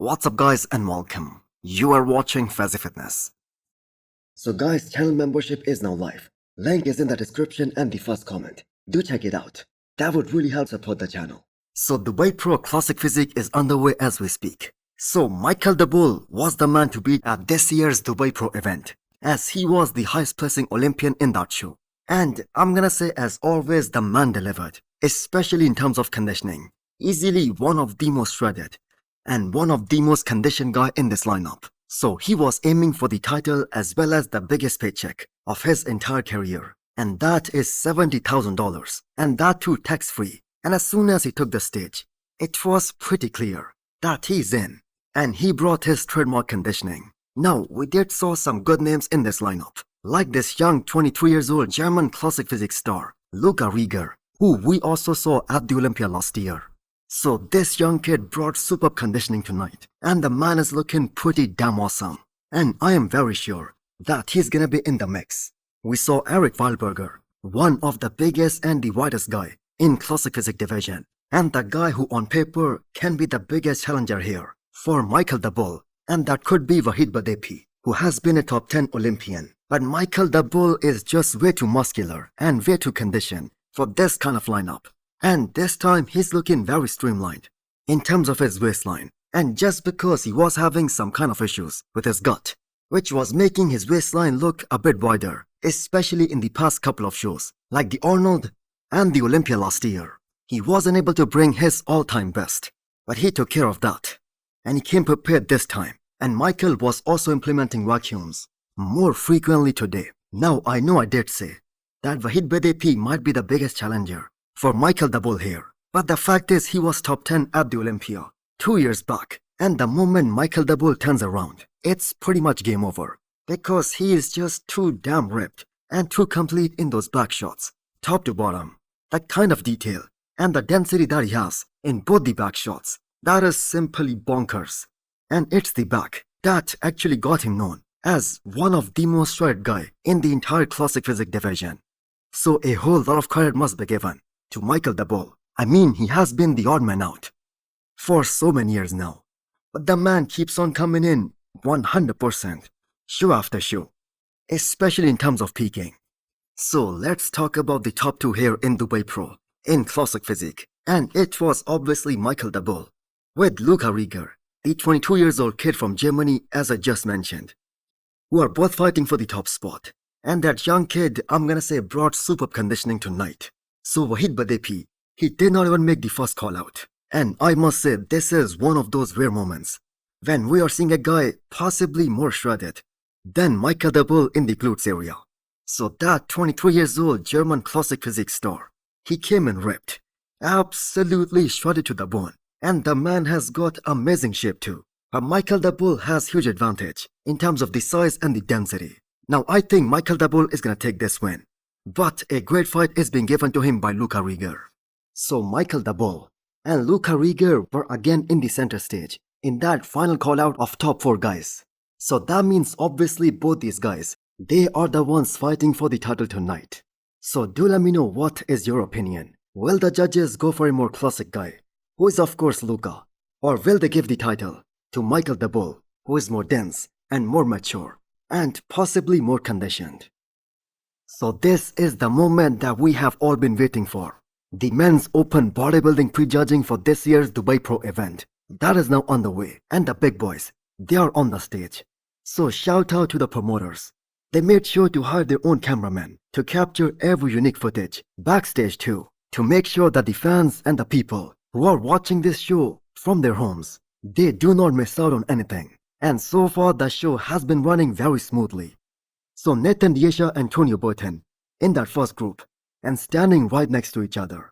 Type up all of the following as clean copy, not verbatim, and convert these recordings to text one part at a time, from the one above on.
What's up guys and welcome. You are watching Fazi Fitness. So guys, channel membership is now live. Link is in the description and the first comment. Do check it out. That would really help support the channel. So Dubai Pro Classic Physique is underway as we speak. So Michael the Bull was the man to beat at this year's Dubai Pro event, as he was the highest placing Olympian in that show. And I'm gonna say, as always, the man delivered, especially in terms of conditioning. Easily one of the most shredded and one of the most conditioned guy in this lineup. So he was aiming for the title as well as the biggest paycheck of his entire career. And that is $70,000. And that too tax-free. And as soon as he took the stage, it was pretty clear that he's in. And he brought his trademark conditioning. Now, we did saw some good names in this lineup, like this young 23 years old German classic physics star, Luca Rieger, who we also saw at the Olympia last year. So this young kid brought superb conditioning tonight, and the man is looking pretty damn awesome. And I am very sure that he's gonna be in the mix. We saw Eric Weilberger, one of the biggest and the widest guy in classic physics division, and the guy who on paper can be the biggest challenger here for Michael the Bull, and that could be Wahid Badepi, who has been a top 10 Olympian. But Michael the Bull is just way too muscular and way too conditioned for this kind of lineup. And this time he's looking very streamlined in terms of his waistline, and just because he was having some kind of issues with his gut, which was making his waistline look a bit wider, especially in the past couple of shows like the Arnold and the Olympia last year. He wasn't able to bring his all-time best, but he took care of that, and he came prepared this time. And Michael was also implementing vacuums more frequently today. Now I know I did say that Wahid Badepi might be the biggest challenger for Michael the Bull here, but the fact is he was top 10 at the Olympia 2 years back, and the moment Michael the Bull turns around, it's pretty much game over, because he is just too damn ripped and too complete in those back shots, top to bottom. That kind of detail and the density that he has in both the back shots, that is simply bonkers. And it's the back that actually got him known as one of the most shredded guy in the entire classic physics division. So a whole lot of credit must be given to Michael the Bull. I mean, he has been the odd man out for so many years now, but the man keeps on coming in 100% show after show, especially in terms of peaking. So let's talk about the top two here in Dubai Pro in classic physique, and it was obviously Michael the Bull with Luca Rieger, the 22 years old kid from Germany, as I just mentioned, who are both fighting for the top spot. And that young kid, I'm gonna say, brought superb conditioning tonight. So Wahid Badepi, he did not even make the first call out. And I must say, this is one of those rare moments when we are seeing a guy possibly more shredded than Michael the Bull in the glutes area. So that 23 years old German classic physics star, he came in ripped, absolutely shredded to the bone. And the man has got amazing shape too. But Michael the Bull has huge advantage in terms of the size and the density. Now I think Michael the Bull is gonna take this win, but a great fight is being given to him by Luca Rieger. So Michael the Bull and Luca Rieger were again in the center stage in that final call out of top 4 guys. So that means obviously both these guys, they are the ones fighting for the title tonight. So do let me know what is your opinion. Will the judges go for a more classic guy, who is of course Luca, or will they give the title to Michael the Bull, who is more dense and more mature and possibly more conditioned? So this is the moment that we have all been waiting for. The men's open bodybuilding prejudging for this year's Dubai Pro event. That is now on the way, and the big boys, they are on the stage. So shout out to the promoters. They made sure to hire their own cameraman to capture every unique footage backstage too, to make sure that the fans and the people who are watching this show from their homes, they do not miss out on anything. And so far the show has been running very smoothly. So Nathan Diesha and Antonio Burton in that first group and standing right next to each other.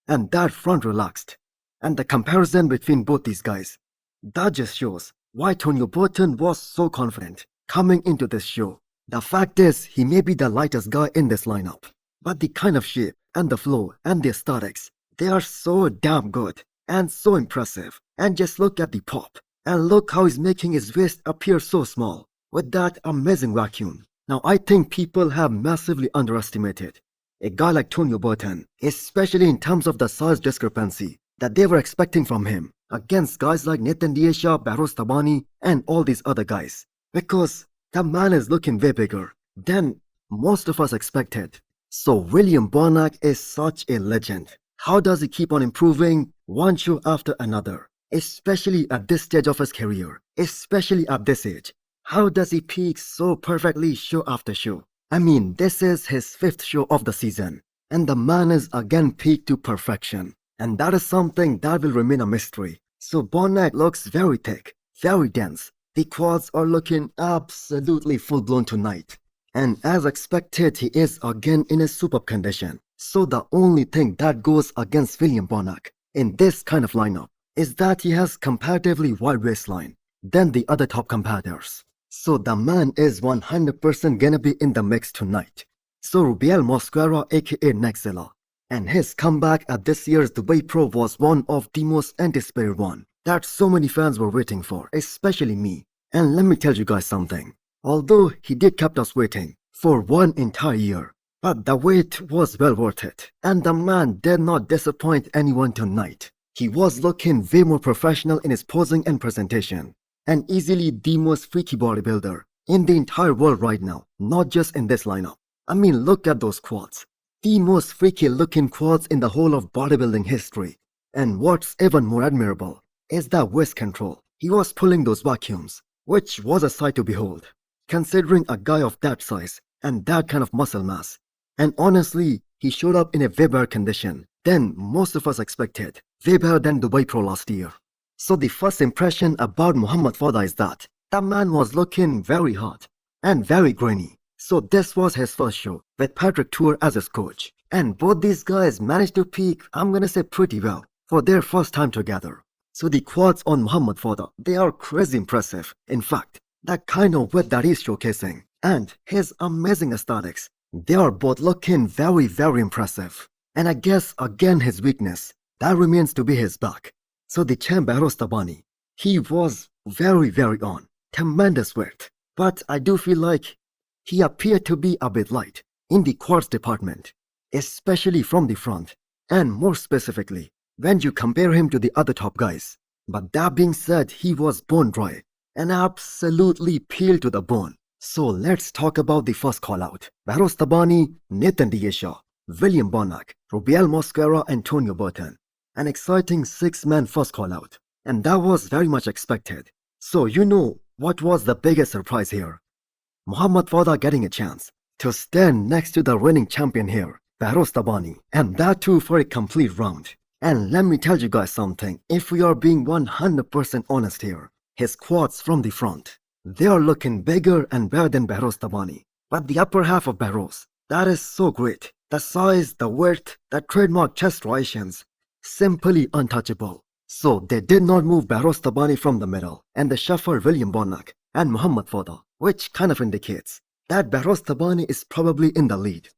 And that front relaxed. And the comparison between both these guys, that just shows why Antonio Burton was so confident coming into this show. The fact is, he may be the lightest guy in this lineup, but the kind of shape and the flow and the aesthetics, they are so damn good and so impressive. And just look at the pop, and look how he's making his waist appear so small with that amazing vacuum. Now I think people have massively underestimated a guy like Antonio Burton, especially in terms of the size discrepancy that they were expecting from him against guys like Nathan D'Asha, Behrooz Tabani, and all these other guys. Because the man is looking way bigger than most of us expected. So William Bonac is such a legend. How does he keep on improving one show after another? Especially at this stage of his career. Especially at this age. How does he peak so perfectly show after show? I mean, this is his 5th show of the season. And the man is again peaked to perfection. And that is something that will remain a mystery. So Bonac looks very thick, very dense. The quads are looking absolutely full-blown tonight. And as expected, he is again in a superb condition. So the only thing that goes against William Bonac in this kind of lineup is that he has comparatively wide waistline than the other top competitors. So the man is 100% gonna be in the mix tonight. So Rubiel Mosquera aka Nexzilla, and his comeback at this year's Dubai Pro was one of the most anticipated one that so many fans were waiting for, especially me. And let me tell you guys something. Although he did kept us waiting for one entire year, but the wait was well worth it. And the man did not disappoint anyone tonight. He was looking way more professional in his posing and presentation. And easily the most freaky bodybuilder in the entire world right now, not just in this lineup. I mean, look at those quads. The most freaky looking quads in the whole of bodybuilding history. And what's even more admirable is that waist control. He was pulling those vacuums, which was a sight to behold, considering a guy of that size and that kind of muscle mass. And honestly, he showed up in a way better condition than most of us expected, way better than Dubai Pro last year. So the first impression about Muhammad Fadha is that the man was looking very hot and very grainy. So this was his first show with Patrick Tour as his coach. And both these guys managed to peak, I'm gonna say pretty well, for their first time together. So the quads on Muhammad Fadha, they are crazy impressive. In fact, that kind of width that he's showcasing and his amazing aesthetics, they are both looking very, very impressive. And I guess again his weakness, that remains to be his back. So the champ Behrooz Tabani, he was very, very on. Tremendous width. But I do feel like he appeared to be a bit light in the quads department, especially from the front, and more specifically, when you compare him to the other top guys. But that being said, he was bone dry and absolutely peeled to the bone. So let's talk about the first call out. Behrooz Tabani, Nathan D'Asha, William Bonac, Rubiel Mosquera, Antonio Burton. An exciting 6-man first call out. And that was very much expected. So you know what was the biggest surprise here? Muhammad Fadha getting a chance to stand next to the reigning champion here, Behrooz Tabani, and that too for a complete round. And let me tell you guys something, if we are being 100% honest here, his quads from the front, they are looking bigger and better than Behrooz Tabani. But the upper half of Behrooz, that is so great. The size, the width, the trademark chest striations, simply untouchable. So they did not move Behrooz Tabani from the middle, and they shuffled William Bonac and Muhammad Fadha, which kind of indicates that Behrooz Tabani is probably in the lead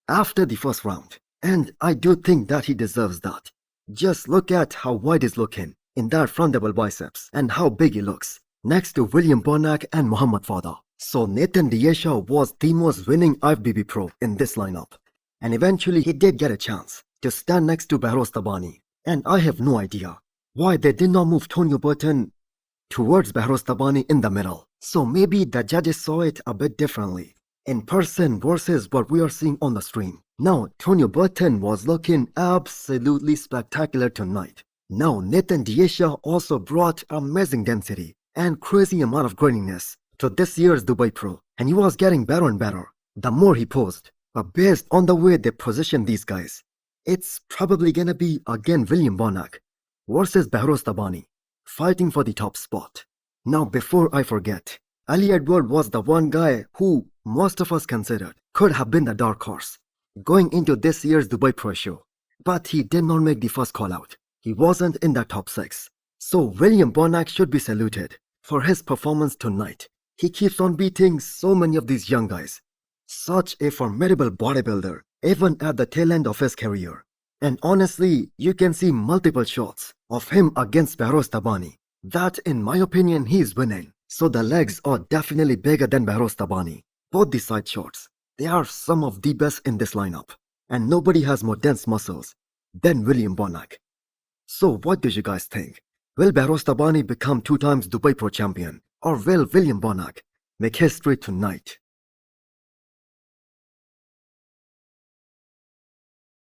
after the first round. And I do think that he deserves that. Just look at how wide he's looking in that front double biceps and how big he looks next to William Bonac and Muhammad Fadha. So Nathan D'Asha was the most winning IFBB pro in this lineup. And eventually he did get a chance to stand next to Behrooz Tabani. And I have no idea why they did not move Antonio Burton towards Behrooz Tabani in the middle. So maybe the judges saw it a bit differently in person versus what we are seeing on the stream. Now, Antonio Burton was looking absolutely spectacular tonight. Now, Nathan D'Asha also brought amazing density and crazy amount of graininess to this year's Dubai Pro, and he was getting better and better the more he posed. But based on the way they position these guys, it's probably gonna be again William Bonac versus Behrooz Tabani fighting for the top spot. Now, before I forget, Ali Edward was the one guy who most of us considered could have been the dark horse going into this year's Dubai Pro show. But he did not make the first call out. He wasn't in the top 6. So William Bonac should be saluted for his performance tonight. He keeps on beating so many of these young guys. Such a formidable bodybuilder, even at the tail end of his career. And honestly, you can see multiple shots of him against Behrooz Tabani. That, in my opinion, he is winning. So the legs are definitely bigger than Behrooz Tabani. Both the side shots, they are some of the best in this lineup. And nobody has more dense muscles than William Bonac. So what do you guys think? Will Behrooz Tabani become 2 times Dubai Pro Champion? Or will William Bonac make history tonight?